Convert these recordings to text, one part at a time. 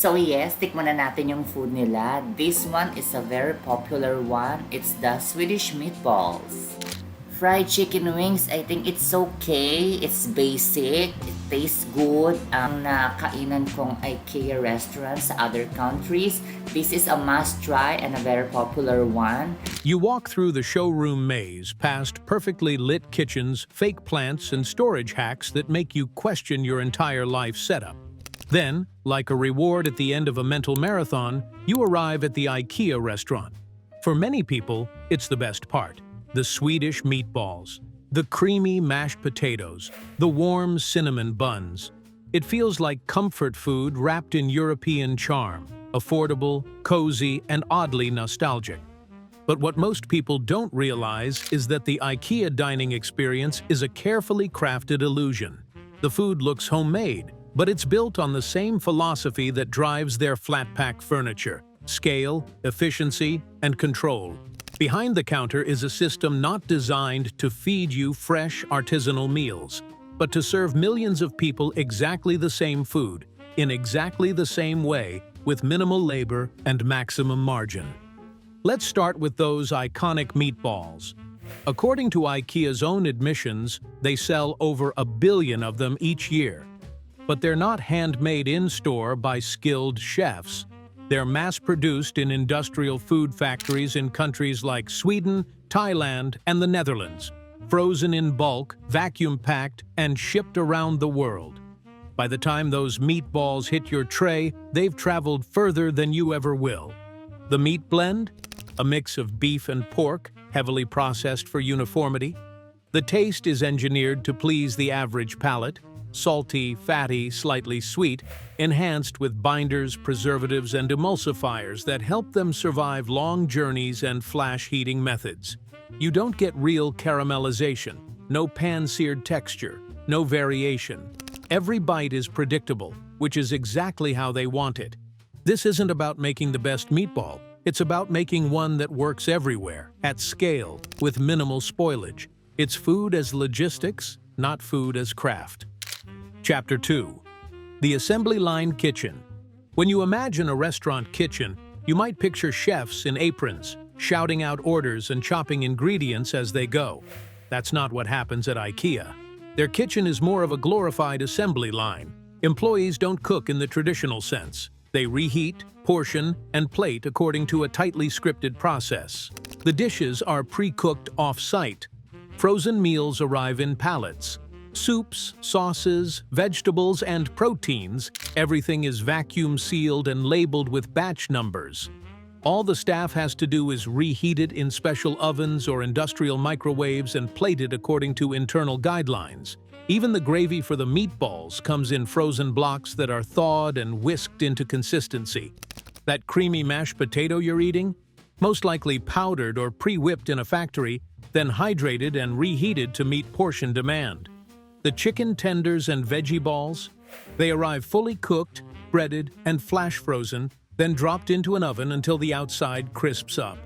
So yes, tikman na natin yung food nila. This one is a very popular one. It's the Swedish meatballs. Fried chicken wings, I think it's okay. It's basic. It tastes good. Ang nakainan kong IKEA restaurants sa other countries, this is a must-try and a very popular one. You walk through the showroom maze, past perfectly lit kitchens, fake plants, and storage hacks that make you question your entire life setup. Then, like a reward at the end of a mental marathon, you arrive at the IKEA restaurant. For many people, it's the best part. The Swedish meatballs, the creamy mashed potatoes, the warm cinnamon buns. It feels like comfort food wrapped in European charm, affordable, cozy, and oddly nostalgic. But what most people don't realize is that the IKEA dining experience is a carefully crafted illusion. The food looks homemade, but it's built on the same philosophy that drives their flat-pack furniture: scale, efficiency, and control. Behind the counter is a system not designed to feed you fresh, artisanal meals, but to serve millions of people exactly the same food, in exactly the same way, with minimal labor and maximum margin. Let's start with those iconic meatballs. According to IKEA's own admissions, they sell over 1 billion of them each year. But they're not handmade in-store by skilled chefs. They're mass-produced in industrial food factories in countries like Sweden, Thailand, and the Netherlands, frozen in bulk, vacuum-packed, and shipped around the world. By the time those meatballs hit your tray, they've traveled further than you ever will. The meat blend? A mix of beef and pork, heavily processed for uniformity. The taste is engineered to please the average palate. Salty, fatty, slightly sweet, enhanced with binders, preservatives, and emulsifiers that help them survive long journeys and flash heating methods. You don't get real caramelization, no pan-seared texture, no variation. Every bite is predictable, which is exactly how they want it. This isn't about making the best meatball, it's about making one that works everywhere, at scale, with minimal spoilage. It's food as logistics, not food as craft. Chapter 2. The Assembly Line Kitchen. When you imagine a restaurant kitchen, you might picture chefs in aprons, shouting out orders and chopping ingredients as they go. That's not what happens at IKEA. Their kitchen is more of a glorified assembly line. Employees don't cook in the traditional sense. They reheat, portion, and plate according to a tightly scripted process. The dishes are pre-cooked off-site. Frozen meals arrive in pallets. Soups, sauces, vegetables, and proteins, everything is vacuum-sealed and labeled with batch numbers. All the staff has to do is reheat it in special ovens or industrial microwaves and plate it according to internal guidelines. Even the gravy for the meatballs comes in frozen blocks that are thawed and whisked into consistency. That creamy mashed potato you're eating? Most likely powdered or pre-whipped in a factory, then hydrated and reheated to meet portion demand. The chicken tenders and veggie balls? They arrive fully cooked, breaded, and flash frozen, then dropped into an oven until the outside crisps up.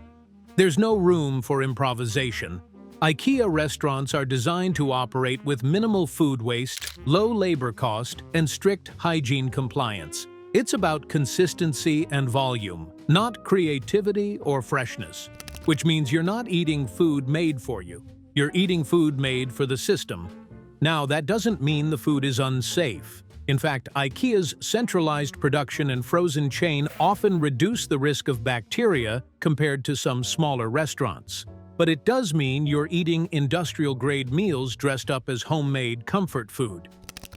There's no room for improvisation. IKEA restaurants are designed to operate with minimal food waste, low labor cost, and strict hygiene compliance. It's about consistency and volume, not creativity or freshness, which means you're not eating food made for you. You're eating food made for the system. Now, that doesn't mean the food is unsafe. In fact, IKEA's centralized production and frozen chain often reduce the risk of bacteria compared to some smaller restaurants. But it does mean you're eating industrial-grade meals dressed up as homemade comfort food.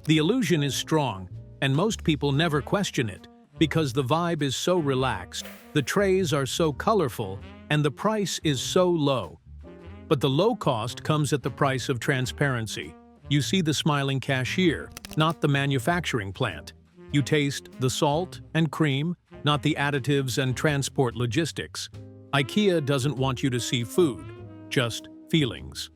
The illusion is strong, and most people never question it, because the vibe is so relaxed, the trays are so colorful, and the price is so low. But the low cost comes at the price of transparency. You see the smiling cashier, not the manufacturing plant. You taste the salt and cream, not the additives and transport logistics. IKEA doesn't want you to see food, just feelings.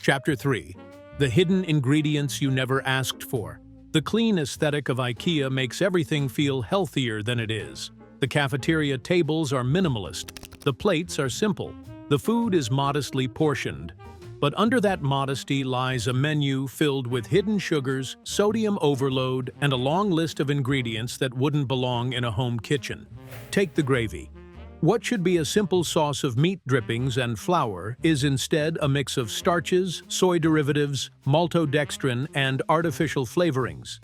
Chapter 3. The hidden ingredients you never asked for. The clean aesthetic of IKEA makes everything feel healthier than it is. The cafeteria tables are minimalist. The plates are simple. The food is modestly portioned. But under that modesty lies a menu filled with hidden sugars, sodium overload, and a long list of ingredients that wouldn't belong in a home kitchen. Take the gravy. What should be a simple sauce of meat drippings and flour is instead a mix of starches, soy derivatives, maltodextrin, and artificial flavorings.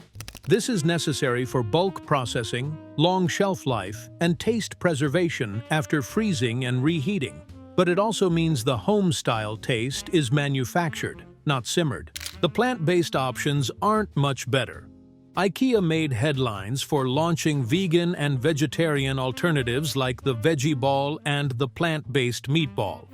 This is necessary for bulk processing, long shelf life, and taste preservation after freezing and reheating. But it also means the home-style taste is manufactured, not simmered. The plant-based options aren't much better. IKEA made headlines for launching vegan and vegetarian alternatives like the veggie ball and the plant-based meatball.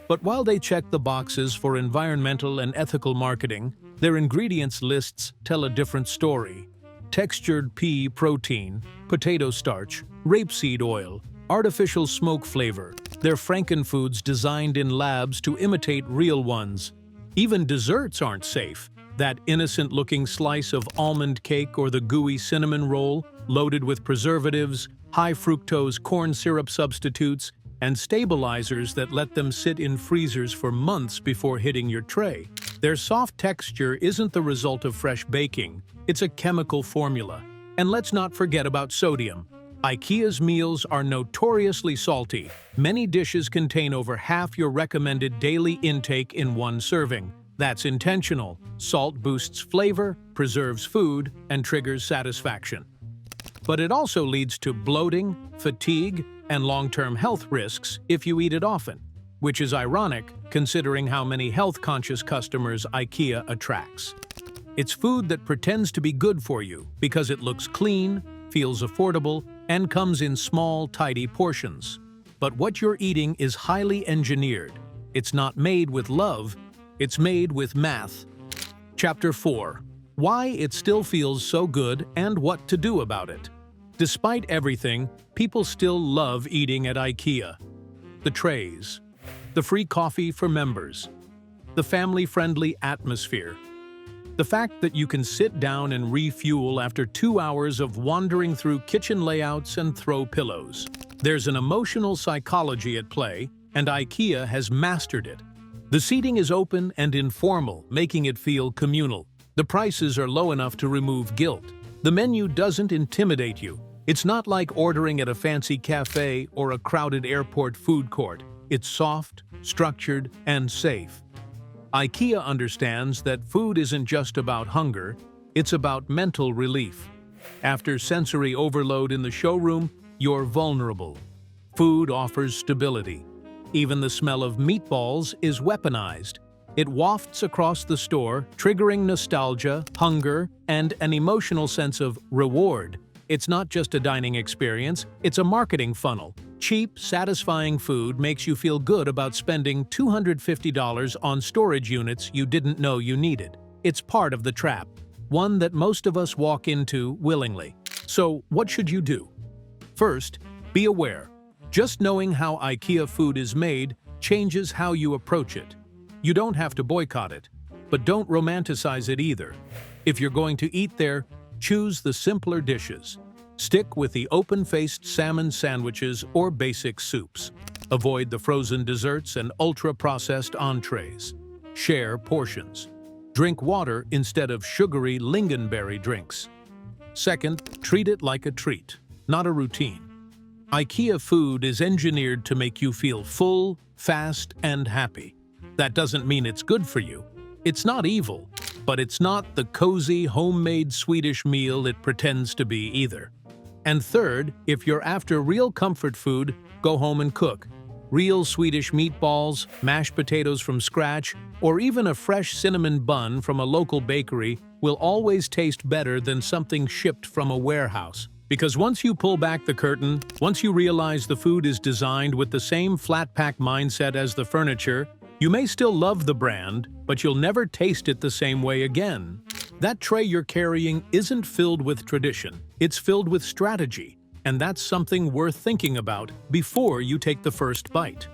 But while they check the boxes for environmental and ethical marketing, their ingredients lists tell a different story. Textured pea protein, potato starch, rapeseed oil, artificial smoke flavor. They're frankenfoods designed in labs to imitate real ones. Even desserts aren't safe. That innocent-looking slice of almond cake or the gooey cinnamon roll, loaded with preservatives, high-fructose corn syrup substitutes, and stabilizers that let them sit in freezers for months before hitting your tray. Their soft texture isn't the result of fresh baking, it's a chemical formula. And let's not forget about sodium. IKEA's meals are notoriously salty. Many dishes contain over half your recommended daily intake in one serving. That's intentional. Salt boosts flavor, preserves food, and triggers satisfaction. But it also leads to bloating, fatigue, and long-term health risks if you eat it often, which is ironic considering how many health-conscious customers IKEA attracts. It's food that pretends to be good for you because it looks clean, feels affordable, and comes in small, tidy portions. But what you're eating is highly engineered. It's not made with love, it's made with math. Chapter 4. Why it still feels so good and what to do about it. Despite everything, people still love eating at IKEA. The trays. The free coffee for members. The family-friendly atmosphere. The fact that you can sit down and refuel after 2 hours of wandering through kitchen layouts and throw pillows. There's an emotional psychology at play, and IKEA has mastered it. The seating is open and informal, making it feel communal. The prices are low enough to remove guilt. The menu doesn't intimidate you. It's not like ordering at a fancy cafe or a crowded airport food court. It's soft, structured, and safe. IKEA understands that food isn't just about hunger, it's about mental relief. After sensory overload in the showroom, you're vulnerable. Food offers stability. Even the smell of meatballs is weaponized. It wafts across the store, triggering nostalgia, hunger, and an emotional sense of reward. It's not just a dining experience, it's a marketing funnel. Cheap, satisfying food makes you feel good about spending $250 on storage units you didn't know you needed. It's part of the trap, one that most of us walk into willingly. So, what should you do? First, be aware. Just knowing how IKEA food is made changes how you approach it. You don't have to boycott it, but don't romanticize it either. If you're going to eat there, choose the simpler dishes. Stick with the open-faced salmon sandwiches or basic soups. Avoid the frozen desserts and ultra-processed entrees. Share portions. Drink water instead of sugary lingonberry drinks. Second, treat it like a treat, not a routine. IKEA food is engineered to make you feel full, fast, and happy. That doesn't mean it's good for you. It's not evil, but it's not the cozy, homemade Swedish meal it pretends to be either. And third, if you're after real comfort food, go home and cook. Real Swedish meatballs, mashed potatoes from scratch, or even a fresh cinnamon bun from a local bakery will always taste better than something shipped from a warehouse. Because once you pull back the curtain, once you realize the food is designed with the same flat-pack mindset as the furniture, you may still love the brand, but you'll never taste it the same way again. That tray you're carrying isn't filled with tradition, it's filled with strategy, and that's something worth thinking about before you take the first bite.